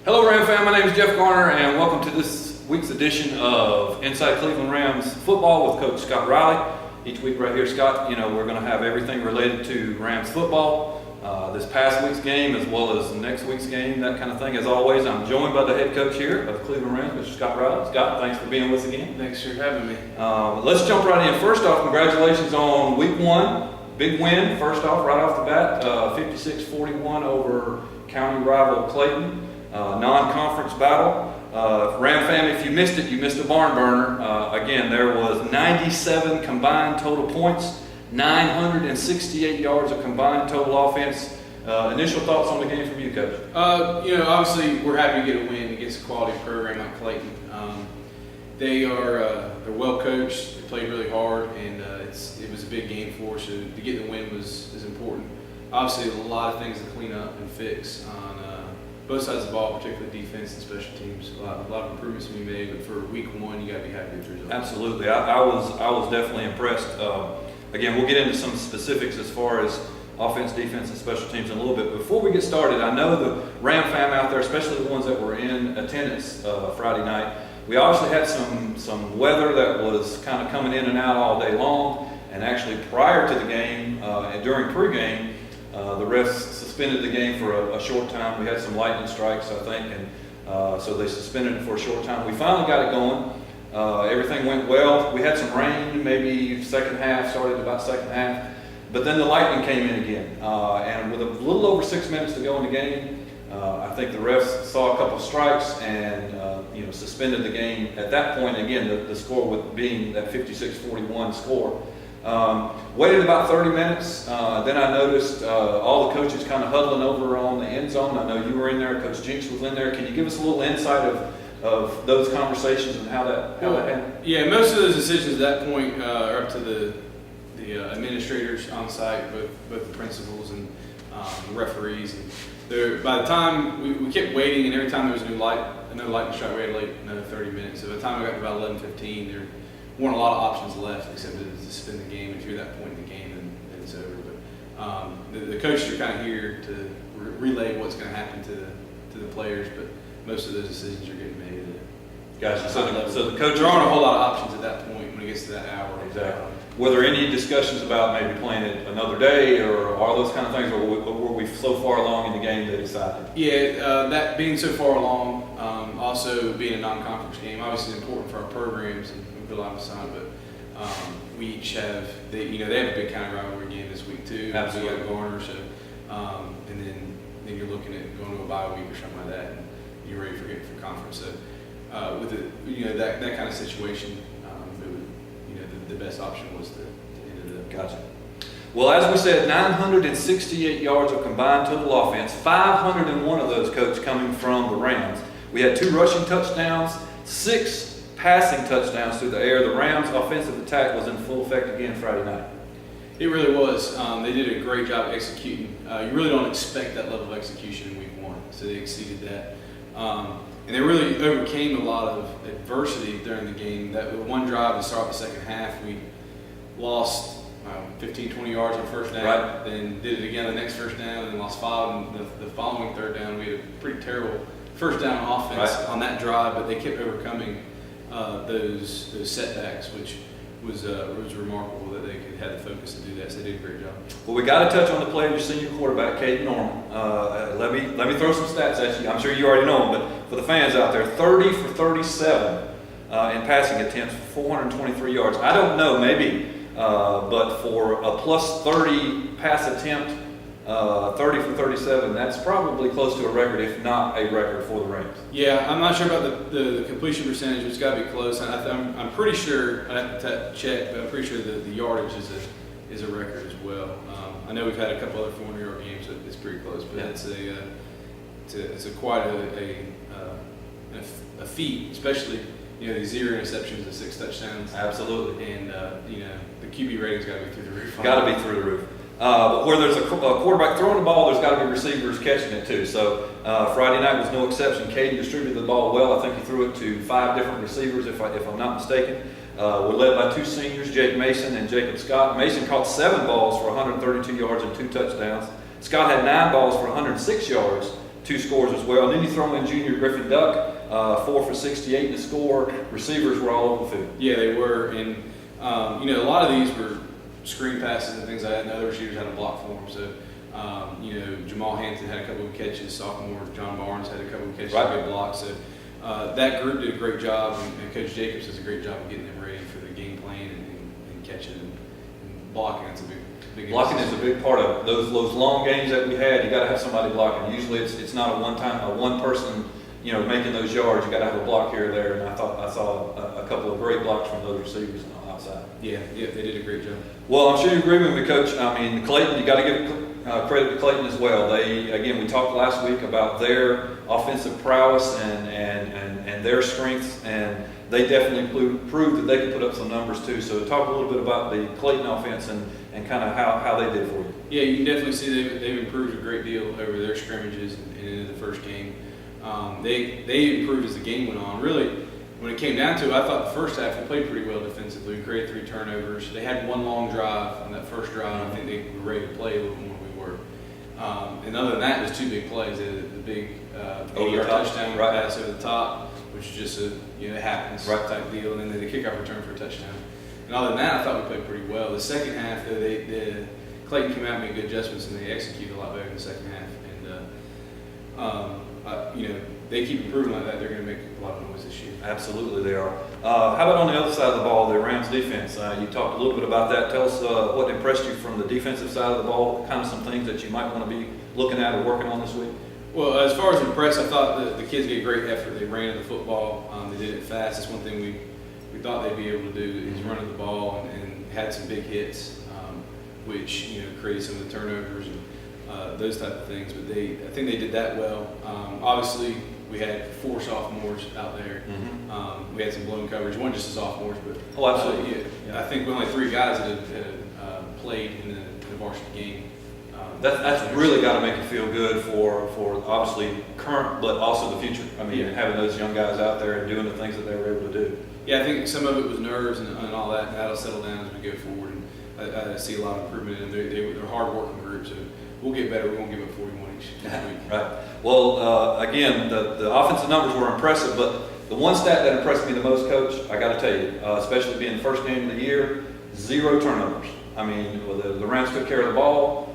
Hello Ram fan, my name is Jeff Garner and welcome to this week's edition of Inside Cleveland Rams Football with Coach Scott Riley. Each week right here, Scott, we're going to have everything related to Rams football, this past week's game as well as next week's game, that kind of thing. As always, I'm joined by the head coach here of the Cleveland Rams, Mr. Scott Riley. Scott, thanks for being with us again. Thanks for having me. Let's jump right in. First off, congratulations on week one. Big win, first off, right off the bat, 56-41 over county rival Clayton. Non-conference battle. Ram family, if you missed it, you missed a barn burner. Again, there was 97 combined total points, 968 yards of combined total offense. Initial thoughts on the game from you, Coach? Obviously, we're happy to get a win against a quality program like Clayton. They're well coached. They played really hard, and it was a big game for us. So to get the win is important. Obviously, a lot of things to clean up and fix on both sides of the ball, particularly defense and special teams. A lot of improvements to be made, but for week one, you got to be happy with the results. Absolutely, I was definitely impressed. Again, we'll get into some specifics as far as offense, defense, and special teams in a little bit. Before we get started, I know the Ram fam out there, especially the ones that were in attendance Friday night, we obviously had some weather that was kind of coming in and out all day long, and actually prior to the game and during pregame, the refs suspended the game for a short time. We had some lightning strikes, I think, and so they suspended it for a short time. We finally got it going. Everything went well. We had some rain, maybe second half, started about second half, but then the lightning came in again. And with a little over 6 minutes to go in the game, I think the refs saw a couple strikes and suspended the game. At that point, again, the score with being that 56-41 score. Waited about 30 minutes. Then I noticed all the coaches kind of huddling over on the end zone. I know you were in there. Coach Jinx was in there. Can you give us a little insight of those conversations and how that happened? Yeah, most of those decisions at that point are up to the administrators on site, both the principals and referees. And by the time we kept waiting, and every time there was another lightning strike, we had to wait another 30 minutes. So by the time we got to about 11:15, there weren't a lot of options left except to suspend the game. If you're at that point in the game, then it's over. But the coaches are kind of here to relay what's going to happen to the players. But most of those decisions are getting made. Gotcha. So the coaches, there aren't a whole lot of options at that point when it gets to that hour. Exactly. Were there any discussions about maybe playing it another day or all those kind of things, or were we so far along in the game they decided? Yeah, that being so far along, also being a non-conference game, obviously it's important for our programs and we put a lot of time, but we each have, they have a big county rivalry game this week too. Absolutely. We got Garner, so, and then you're looking at going to a bye week or something like that, and you're ready for conference. So with that kind of situation, the best option was to end it. Gotcha. Well, as we said, 968 yards of combined total offense, 501 of those, Coach, coming from the Rams. We had 2 rushing touchdowns, 6 passing touchdowns through the air. The Rams' offensive attack was in full effect again Friday night. It really was. They did a great job executing. You really don't expect that level of execution in week one, so they exceeded that. And they really overcame a lot of adversity during the game. That one drive to start the second half, we lost 15, 20 yards on first down, right. Then did it again the next first down, and then lost 5 on the following third down. We had a pretty terrible first down offense on that drive, but they kept overcoming those setbacks, which was remarkable that they had the focus to do that. So they did a great job. Well, we got to touch on the play of your senior quarterback, Clayton. Let me throw some stats at you. I'm sure you already know them, but for the fans out there, 30 for 37 in passing attempts, 423 yards. I don't know, maybe, but for a plus 30 pass attempt, 30 for 37, that's probably close to a record, if not a record for the Rams. Yeah, I'm not sure about the completion percentage. It's got to be close. I'm pretty sure, I have to check, but I'm pretty sure the yardage is a record as well. I know we've had a couple other 400-yard games, so it's pretty close, but it's quite a feat, especially the 0 interceptions and 6 touchdowns. Absolutely. And the QB rating's got to be through the roof. Got to be through the roof. But where there's a quarterback throwing the ball, there's got to be receivers catching it too. So Friday night was no exception. Caden distributed the ball well. I think he threw it to 5 different receivers, if I'm not mistaken. We're led by 2 seniors, Jake Mason and Jacob Scott. Mason caught 7 balls for 132 yards and 2 touchdowns. Scott had 9 balls for 106 yards, 2 scores as well. And then you throw in junior Griffin Duck, 4 for 68 to score. Receivers were all over the field. Yeah, they were. And, a lot of these were screen passes and things like that, and other receivers had a block for them. So, Jamal Hampton had a couple of catches. Sophomore John Barnes had a couple of catches, right. Good blocks. So, that group did a great job, and Coach Jacobs does a great job of getting them ready for the game plan and catching and blocking. It's a big Blocking is a big part of it. Those long games that we had, you got to have somebody blocking. Usually, it's not a one person, making those yards. You got to have a block here or there. And I saw a couple of great blocks from those receivers on the outside. Yeah, they did a great job. Well, I'm sure you agree with me, Coach. I mean, Clayton, you got to give credit to Clayton as well. We talked last week about their offensive prowess and their strengths, and they definitely proved that they could put up some numbers too. So talk a little bit about the Clayton offense and kind of how they did for you. Yeah, you can definitely see they've improved a great deal over their scrimmages and into the first game. They improved as the game went on. Really, when it came down to it, I thought the first half we played pretty well defensively. We created 3 turnovers. They had one long drive on that first drive. I think they were ready to play a little more than we were. And other than that, it was 2 big plays. They had the big 80-yard touchdown pass over the top, which is just it happens type deal, and then the kickoff return for a touchdown. And other than that, I thought we played pretty well. The second half, though, Clayton came out and made good adjustments, and they executed a lot better in the second half. And they keep improving like that, they're going to make a lot of noise this year. Absolutely, they are. How about on the other side of the ball, the Rams defense? You talked a little bit about that. Tell us what impressed you from the defensive side of the ball, kind of some things that you might want to be looking at or working on this week. Well, as far as impressed, I thought the kids gave great effort. They ran the football. They did it fast. That's one thing we thought they'd be able to do is running the ball and had some big hits, which created some of the turnovers and those type of things. But I think they did that well. Obviously, we had 4 sophomores out there. Mm-hmm. We had some blown coverage. One just the sophomores, but absolutely. I think we only 3 guys that had played in the varsity game. That's really got to make you feel good for obviously current, but also the future. I mean, having those young guys out there and doing the things that they were able to do. Yeah, I think some of it was nerves and all that, and that'll settle down as we go forward. And I see a lot of improvement in them. They're a hard-working group, so we'll get better. We won't give up 41 each week. Right. Well, again, the offensive numbers were impressive, but the one stat that impressed me the most, Coach, I got to tell you, especially being the first game of the year, 0 turnovers. I mean, the Rams took care of the ball.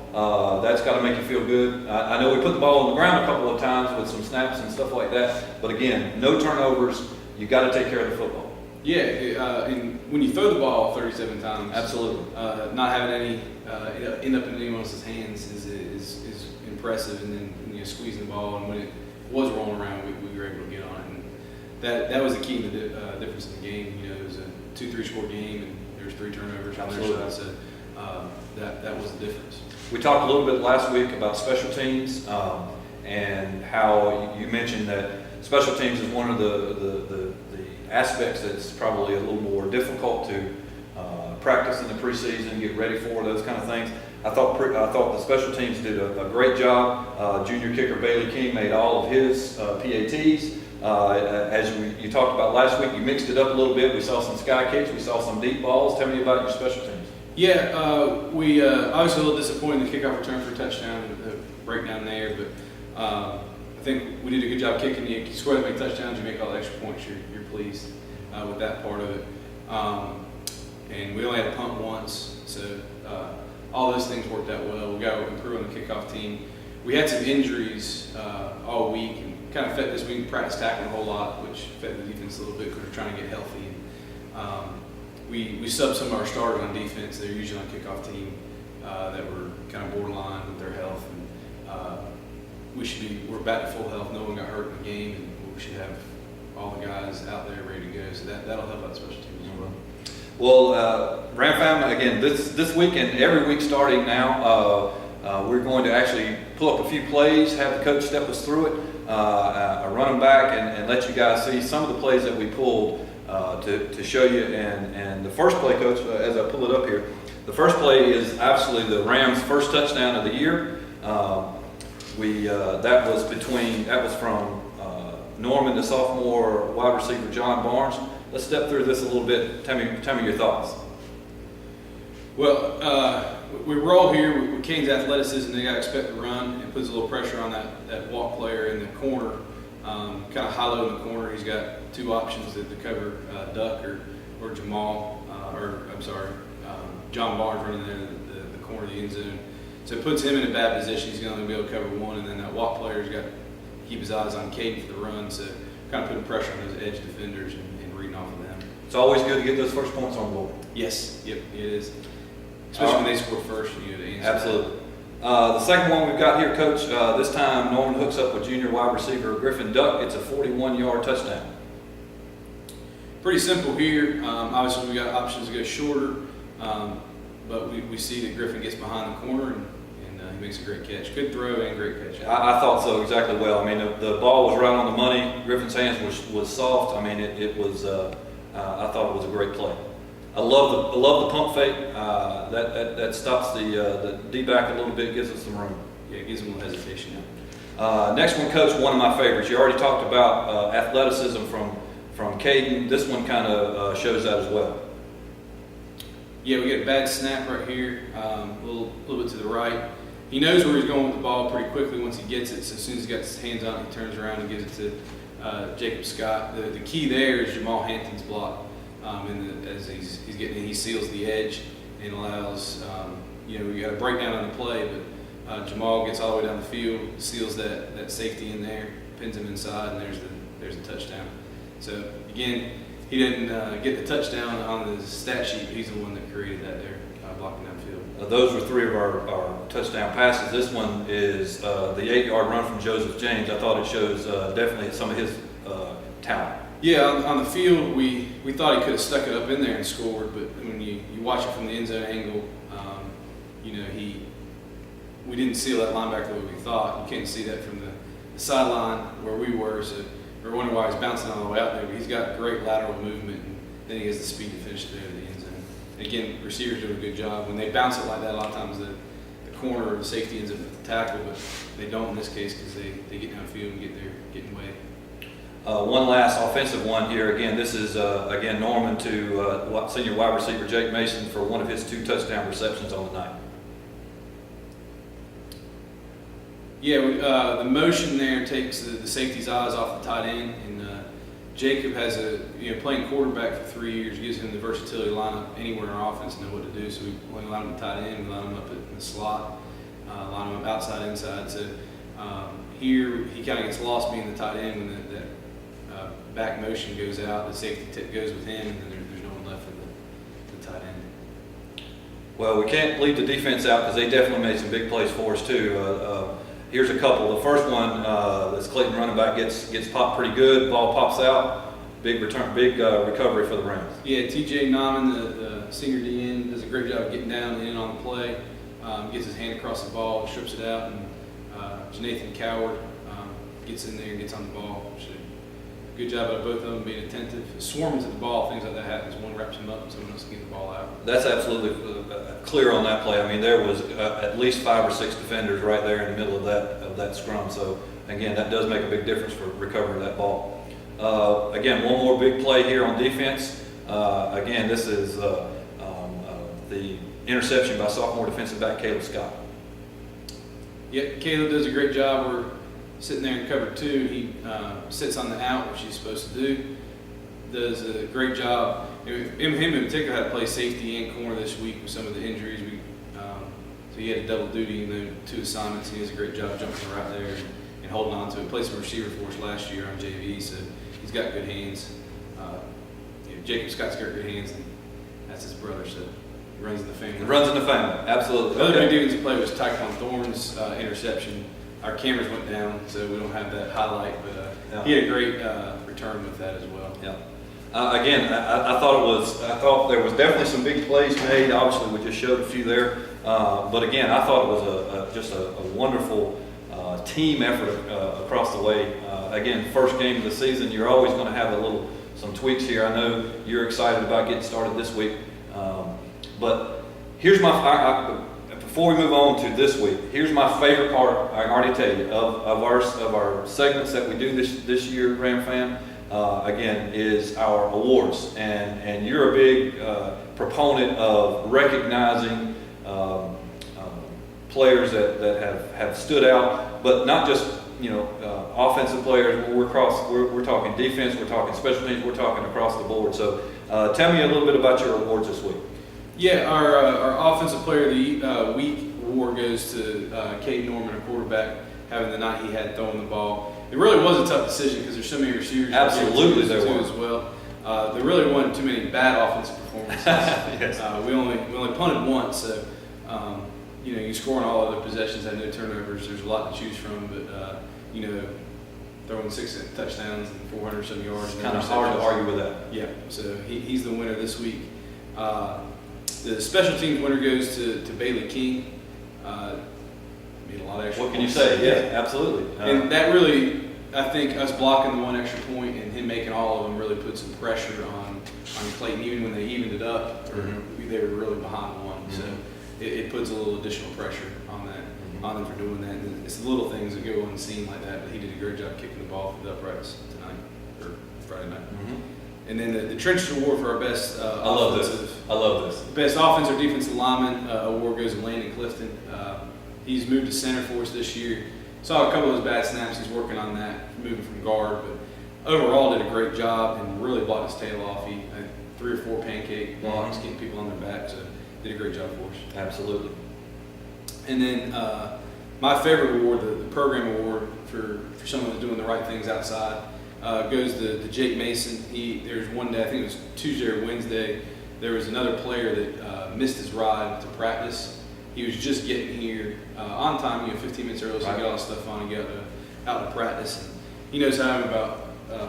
That's got to make you feel good. I know we put the ball on the ground a couple of times with some snaps and stuff like that, but again, no turnovers. You got to take care of the football. Yeah, and when you throw the ball 37 times, absolutely, not having any end up in anyone else's hands is impressive. And then squeezing the ball, and when it was rolling around, we were able to get on it. And that was the key to the difference in the game. It was a 2-3 score game, and there was 3 turnovers on their side. So that was the difference. We talked a little bit last week about special teams and how you mentioned that special teams is one of the aspects that's probably a little more difficult to practice in the preseason, get ready for, those kind of things. I thought the special teams did a great job. Junior kicker Bailey King made all of his PATs. As you talked about last week, you mixed it up a little bit. We saw some sky kicks. We saw some deep balls. Tell me about your special teams. Yeah, we obviously a little disappointed in the kickoff return for a touchdown, the breakdown there, but I think we did a good job kicking. You score that many touchdowns, you make all the extra points, you're pleased with that part of it. And we only had a punt once, so all those things worked out well. We got to improve on the kickoff team. We had some injuries all week, and kind of fed this week, practice tackling a whole lot, which fed the defense a little bit because we're trying to get healthy. We subbed some of our starters on defense. They're usually on kickoff team that were kind of borderline with their health. And we're back to full health. No one got hurt in the game, and we should have all the guys out there ready to go. So that'll help out the special teams as well. Well, Ram Fam, again, this week and every week starting now, we're going to actually pull up a few plays, have the coach step us through it, run them back, and let you guys see some of the plays that we pulled to show you. And the first play, Coach, as I pull it up here, the first play is absolutely the Rams' first touchdown of the year. That was from Norman, the sophomore wide receiver, John Barnes. Let's step through this a little bit. Tell me your thoughts. Well, we roll here with Cane's athleticism. They got to expect the run and puts a little pressure on that walk player in the corner, kind of high-low in the corner. He's got two options to cover Duck or Jamal, John Barnes running there in the corner of the end zone. So it puts him in a bad position. He's going to only be able to cover one, and then that walk player's got to keep his eyes on Clayton for the run. So kind of putting pressure on those edge defenders and reading off of them. It's always good to get those first points on board. Yes, yep, it is. Especially when they score first, you know, to answer. Absolutely. The second one we've got here, Coach, this time Norman hooks up with junior wide receiver Griffin Duck. It's a 41-yard touchdown. Pretty simple here. Obviously, we got options to go shorter, but we see that Griffin gets behind the corner and he makes a great catch. Good throw and great catch. I thought so, exactly well. I mean, the ball was right on the money. Griffin's hands was soft. I mean, it was. I thought it was a great play. I love the pump fake. That stops the D-back a little bit, gives us some room. Yeah, it gives him a little hesitation. Next one, Coach, one of my favorites. You already talked about athleticism from Clayton. This one kind of shows that as well. Yeah, we get a bad snap right here, a little bit to the right. He knows where he's going with the ball pretty quickly once he gets it. So as soon as he's got his hands on it, he turns around and gives it to Jacob Scott. The key there is Jamal Hampton's block. As he's getting in, he seals the edge and allows, we got a breakdown on the play, but Jamal gets all the way down the field, seals that safety in there, pins him inside, and there's the touchdown. So again, he didn't get the touchdown on the stat sheet, but he's the one that created that there, blocking downfield. Those were three of our touchdown passes. This one is the 8-yard run from Joseph James. I thought it shows definitely some of his talent. Yeah, on the field, we thought he could have stuck it up in there and scored, but when you watch it from the end zone angle, we didn't seal that linebacker the way we thought. You can't see that from the sideline where we were, so we're wondering why he's bouncing all the way out there, but he's got great lateral movement, and then he has the speed to finish it there at the end zone. Again, receivers do a good job. When they bounce it like that, a lot of times the corner or the safety ends up with the tackle, but they don't in this case because they get downfield and getting away. One last offensive one here. Again, this is Norman to senior wide receiver Jake Mason for one of his 2 touchdown receptions on the night. Yeah, the motion there takes the safety's eyes off the tight end, and Jacob has playing quarterback for 3 years gives him the versatility to line up anywhere in our offense and know what to do. So we line him at tight end, we line him up in the slot, line him up outside, inside. So here he kind of gets lost being the tight end when that back motion goes out, the safety goes with him, and then there's no one left for the tight end. Well, we can't leave the defense out because they definitely made some big plays for us too. Here's a couple. The first one, this Clayton running back gets popped pretty good. Ball pops out. Big recovery for the Rams. Yeah, T.J. Nauman, the senior DN, does a great job of getting down and in on the play. Gets his hand across the ball, strips it out, and Jonathan Coward gets in there and gets on the ball. Good job of both of them being attentive. Swarms at the ball, things like that happens. One wraps him up and someone else can get the ball out. That's absolutely clear on that play. I mean, there was at least 5 or 6 defenders right there in the middle of that scrum. So again, that does make a big difference for recovering that ball. Again, one more big play here on defense. Again, this is the interception by sophomore defensive back Caleb Scott. Yeah, Caleb does a great job. We're sitting there in cover 2. He sits on the out, which he's supposed to do. Does a great job. Him in particular had to play safety and corner this week with some of the injuries. So he had a double duty in 2 assignments. He does a great job jumping right there and holding on to it. Played some receiver for us last year on JV, so he's got good hands. Jacob Scott's got good hands, and that's his brother, so he runs in the family. It runs in the family, absolutely. The other big difference he played was Tyquan Thorne's interception. Our cameras went down, so we don't have that highlight, but he had a great return with that as well. Yeah. Again, I thought there was definitely some big plays made. Obviously, we just showed a few there, but again, I thought it was just a wonderful team effort across the way. Again, first game of the season, you're always going to have some tweaks here. I know you're excited about getting started this week, but here's before we move on to this week, here's my favorite part. I can already tell you of our segments that we do this year, Ram Fam. Again, is our awards, and you're a big proponent of recognizing players that have stood out, but not just offensive players. We're talking defense, we're talking special teams, we're talking across the board. So tell me a little bit about your awards this week. Yeah, our offensive player of the week award goes to Clayton, our quarterback, having the night he had throwing the ball. It really was a tough decision because there's so many receivers. Absolutely, there were as well. There really wasn't too many bad offensive performances. Yes. We only punted once, so you score on all other possessions, had no turnovers. There's a lot to choose from, but throwing 6 touchdowns and 400 some yards. It's kind of hard to argue with that. Yeah, so he's the winner this week. The special teams winner goes to Bailey King. Made a lot of extra What can you points. say? Yeah, absolutely. And that really, I think, us blocking the one extra point and him making all of them really put some pressure on Clayton, even when they evened it up, or they were really behind one. So it puts a little additional pressure on them for doing that. And it's the little things that go unseen like that, but he did a great job kicking the ball for the uprights tonight, or Friday night. And then the Trench Award for our best I love this. Best offensive or defensive lineman award goes to Landon Clifton. He's moved to center for us this year. Saw a couple of those bad snaps. He's working on that, moving from guard, but overall did a great job and really blocked his tail off. He had 3 or 4 pancake blocks, getting people on their back, so did a great job for us. Absolutely. And then my favorite award, the program award for someone that's doing the right things outside, goes to Jake Mason. There's one day, I think it was Tuesday or Wednesday, there was another player that missed his ride to practice. He was just getting here on time, 15 minutes early, so he got all his stuff on and got out to practice. And he knows how I'm about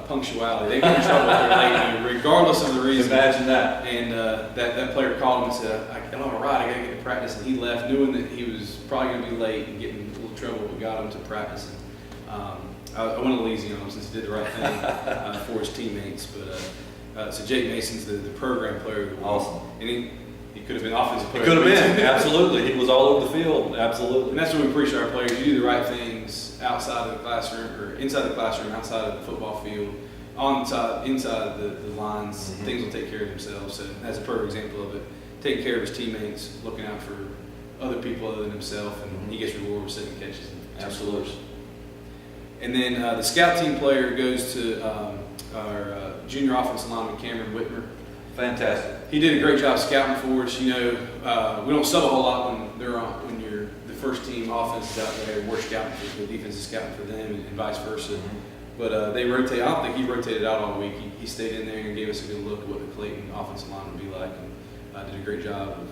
punctuality. They get in trouble if they're late, regardless of the reason. Imagine that. And that player called him and said, I don't have a ride, I got to get to practice. And he left knowing that he was probably going to be late and getting in a little trouble, but got him to practice. And, I went a little easy on him since he did the right thing for his teammates. But so Jake Mason's the program player of the week. Awesome. And he could have been offensive player. It could have been, absolutely. He was all over the field, absolutely. And that's what we appreciate our players. You do the right things outside of the classroom, or inside the classroom, outside of the football field, inside the lines. Things will take care of themselves. So that's a perfect example of it. Taking care of his teammates, looking out for other people other than himself, and he gets rewarded with 7 catches. Absolutely. And then the scout team player goes to our junior offensive lineman, Cameron Whitmer. Fantastic. He did a great job scouting for us. We don't sub a whole lot when you're the first team offense is out there. We're scouting for the defense is scouting for them, and vice versa. But they rotate. I don't think he rotated out all week. He stayed in there and gave us a good look at what the Clayton offensive line would be like, and did a great job of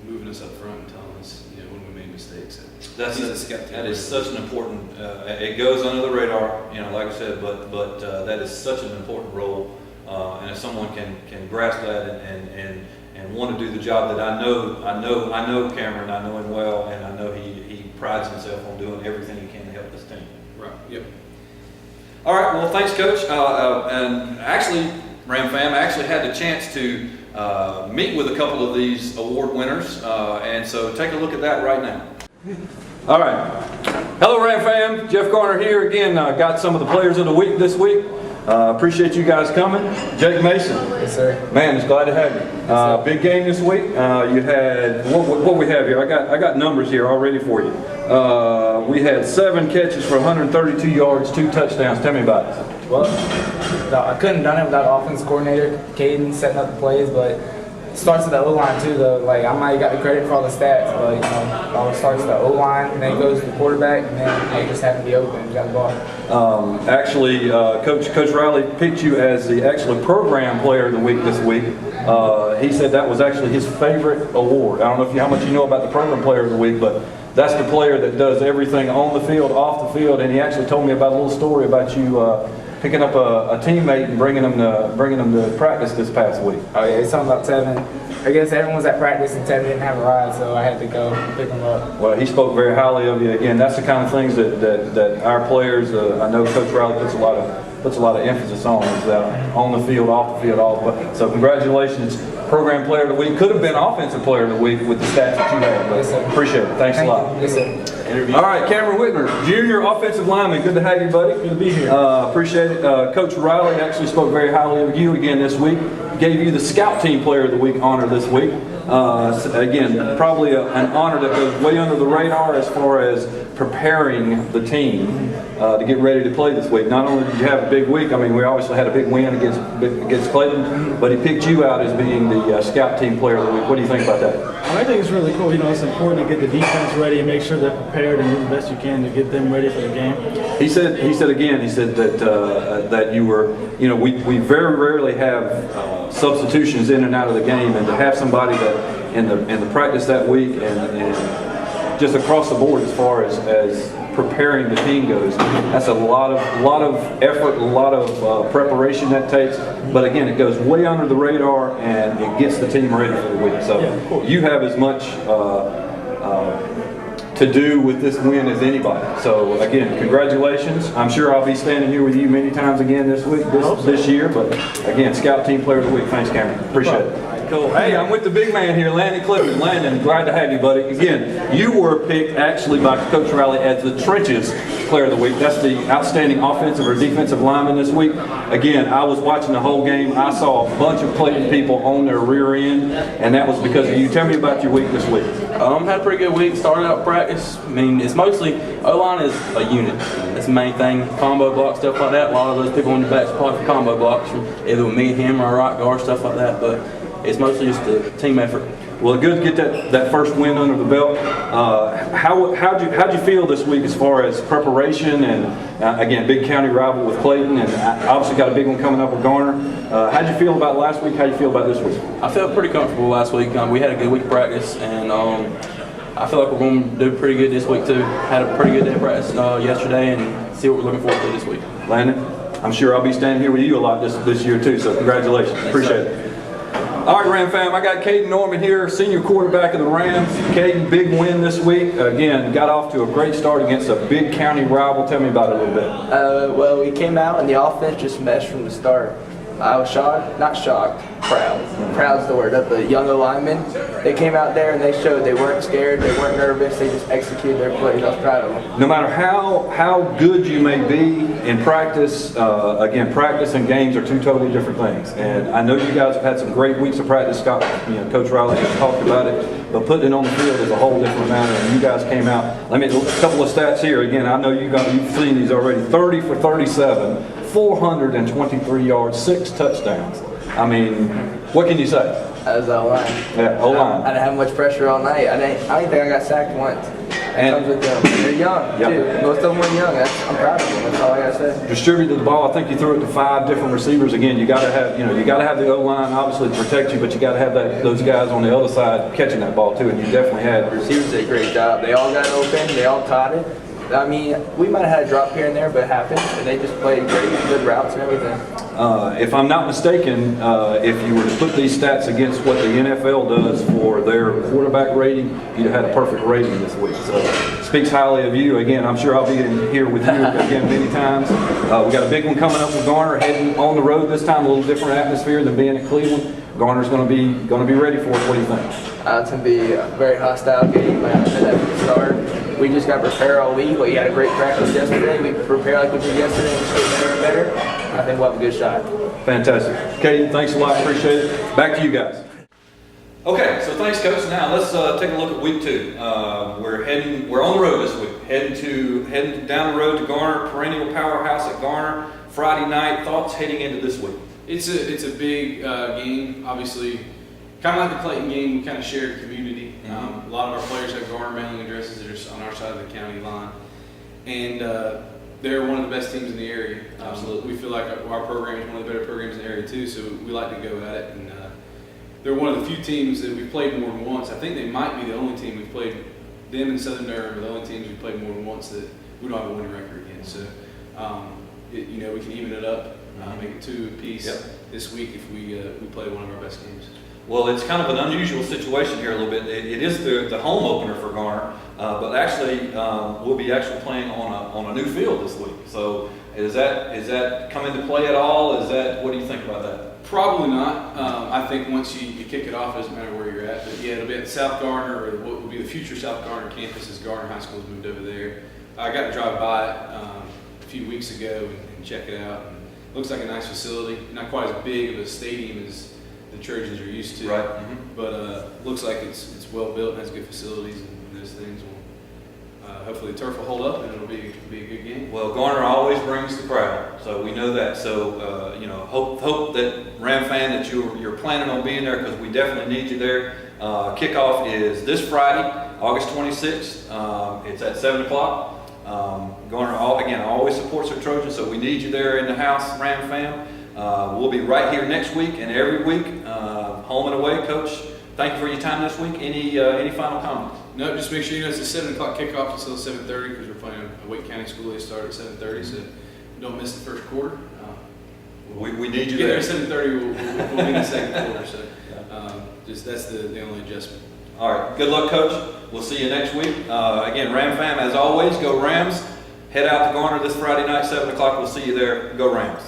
moving us up front and telling us when we made mistakes. That is such an important. It goes under the radar, like I said, but that is such an important role. And if someone can grasp that and want to do the job that I know Cameron, I know him well, and I know he prides himself on doing everything he can to help this team. Right. Yep. All right. Well, thanks, Coach. And actually, Ram fam, I actually had the chance to meet with a couple of these award winners, and so take a look at that right now. All right. Hello, Ram fam. Jeff Garner here again. Got some of the players of the week this week. Appreciate you guys coming. Jake Mason. Yes, sir. Man, it's glad to have you. Big game this week. You had what we have here. I got numbers here all ready for you. We had 7 catches for 132 yards, 2 touchdowns. Tell me about it. Well, I couldn't have done it without the offense coordinator, Clayton, setting up the plays, but it starts with the O-line too, though. Like, I might have got the credit for all the stats, but it all starts with the O-line, and then it goes to the quarterback, and then they just happen to be open and got the ball. Actually, Coach Riley picked you as the program player of the week this week. He said that was actually his favorite award. I don't know how much you know about the program player of the week, but that's the player that does everything on the field, off the field, and he actually told me about a little story about you picking up a teammate and bringing them to practice this past week. Oh yeah, he's talking about Tevin. I guess everyone was at practice and Tevin didn't have a ride, so I had to go pick him up. Well, he spoke very highly of you. Again, that's the kind of things that our players, I know Coach Riley puts a lot of emphasis on, is that on the field, off the field, all. So congratulations, program player of the week. Could have been offensive player of the week with the stats that you had. Yes, sir. Appreciate it. Thanks a lot. Yes, sir. All right, Cameron Whitmer, junior offensive lineman. Good to have you, buddy. Good to be here. Appreciate it. Coach Riley actually spoke very highly of you again this week. Gave you the scout team player of the week honor this week. Again, probably an honor that goes way under the radar as far as preparing the team to get ready to play this week. Not only did you have a big week, I mean, we obviously had a big win against Clayton, but he picked you out as being the scout team player of the week. What do you think about that? I think it's really cool. It's important to get the defense ready and make sure they're prepared and do the best you can to get them ready for the game. He said that you were, we very rarely have substitutions in and out of the game, and to have somebody that in the practice that week and just across the board as far as preparing the team goes, that's a lot of effort, a lot of preparation that takes. But again, it goes way under the radar and it gets the team ready for the week. So you have as much to do with this win as anybody. So again, congratulations. I'm sure I'll be standing here with you many times again this week, this year. But again, Scout Team Player of the Week. Thanks, Cameron. Appreciate it. Cool. Hey, I'm with the big man here, Landon Clifton. Landon, glad to have you, buddy. Again, you were picked actually by Coach Riley as the Trenches Player of the Week. That's the outstanding offensive or defensive lineman this week. Again, I was watching the whole game. I saw a bunch of Clayton people on their rear end, and that was because of you. Tell me about your week this week. Had a pretty good week. Started out practice. I mean, it's mostly O-line is a unit. That's the main thing. Combo block, stuff like that. A lot of those people in the back support for combo blocks, either with me, him, or a right guard, stuff like that. But it's mostly just a team effort. Well, good to get that first win under the belt. How'd you feel this week as far as preparation and again, big county rival with Clayton, and obviously got a big one coming up with Garner. How'd you feel about last week? How you feel about this week? I felt pretty comfortable last week. We had a good week of practice, and I feel like we're going to do pretty good this week too. Had a pretty good day of practice yesterday, and see what we're looking forward to this week. Landon, I'm sure I'll be standing here with you a lot this year too. So congratulations, appreciate it. All right, Ram fam, I got Clayton Norman here, senior quarterback of the Rams. Clayton, big win this week. Again, got off to a great start against a big county rival. Tell me about it a little bit. Well, we came out and the offense just meshed from the start. I was shocked, not shocked, proud. Proud's the word. Of the young linemen, they came out there and they showed they weren't scared, they weren't nervous, they just executed their plays. I was proud of them. No matter how good you may be in practice, again, practice and games are two totally different things. And I know you guys have had some great weeks of practice. Scott, Coach Riley has talked about it, but putting it on the field is a whole different matter. And you guys came out. A couple of stats here. Again, I know you've seen these already. 30 for 37. 423 yards, 6 touchdowns. I mean, what can you say? As O-line. Yeah, O-line. I didn't have much pressure all night. I didn't think I got sacked once. And comes with them. They're young, too. Most of them were young. I'm proud of them. That's all I gotta say. Distributed the ball. I think you threw it to 5 different receivers. Again, you gotta have the O-line obviously to protect you, but you gotta have those guys on the other side catching that ball too. And you definitely had. The receivers did a great job. They all got open. They all caught it. I mean, we might have had a drop here and there, but it happened, and they just played great, good routes and everything. If I'm not mistaken, if you were to put these stats against what the NFL does for their quarterback rating, you'd have had a perfect rating this week. So it speaks highly of you. Again, I'm sure I'll be in here with you again many times. We got a big one coming up with Garner, heading on the road this time, a little different atmosphere than being at Cleveland. Garner's going to be ready for it. What do you think? It's going to be a very hostile game. Like I said at the start, we just got to prepare all week. We had a great practice yesterday. We prepared like we did yesterday and just get better and better. I think we'll have a good shot. Fantastic. Katie, thanks a lot. Appreciate it. Back to you guys. Okay, so thanks, Coach. Now let's take a look at week 2. We're on the road this week. Heading down the road to Garner, perennial powerhouse at Garner. Friday night. Thoughts heading into this week? It's a big game, obviously. Kind of like the Clayton game, we kind of shared community. A lot of our players have Garner mailing addresses that are just on our side of the county line. And they're one of the best teams in the area. Absolutely. We feel like our program is one of the better programs in the area too, so we like to go at it. And they're one of the few teams that we've played more than once. I think they might be the only team we've played. Them and Southern Durham are the only teams we've played more than once that we don't have a winning record against. So, we can even it up. Make it 2 apiece this week if we play one of our best games. Well, it's kind of an unusual situation here a little bit. It is the home opener for Garner, but actually we'll be actually playing on a new field this week. So is that come into play at all? What do you think about that? Probably not. I think once you kick it off, it doesn't matter where you're at. But yeah, it'll be at South Garner, or what will be the future South Garner campus as Garner High School has moved over there. I got to drive by it a few weeks ago and check it out. And it looks like a nice facility. Not quite as big of a stadium as the Trojans are used to. Right. But looks like it's well built and has good facilities, and those things will hopefully the turf will hold up and it'll be a good game. Well, Garner always brings the crowd, so we know that. So hope that Ram fan that you're planning on being there, because we definitely need you there. Kickoff is this Friday, August 26th. It's at 7 o'clock. Garner always supports their Trojans, so we need you there in the house, Ram fam. We'll be right here next week and every week, home and away. Coach, thank you for your time this week. Any final comments? No, just make sure you know it's a 7 o'clock kickoff until 7:30 because we're playing a Wake County school. They start at 7:30, so don't miss the first quarter. We need you Get there there. at 7:30. We'll be in the second quarter. So just that's the only adjustment. All right. Good luck, Coach. We'll see you next week. Again, Ram fam, as always, go Rams. Head out to Garner this Friday night, 7 o'clock. We'll see you there. Go Rams.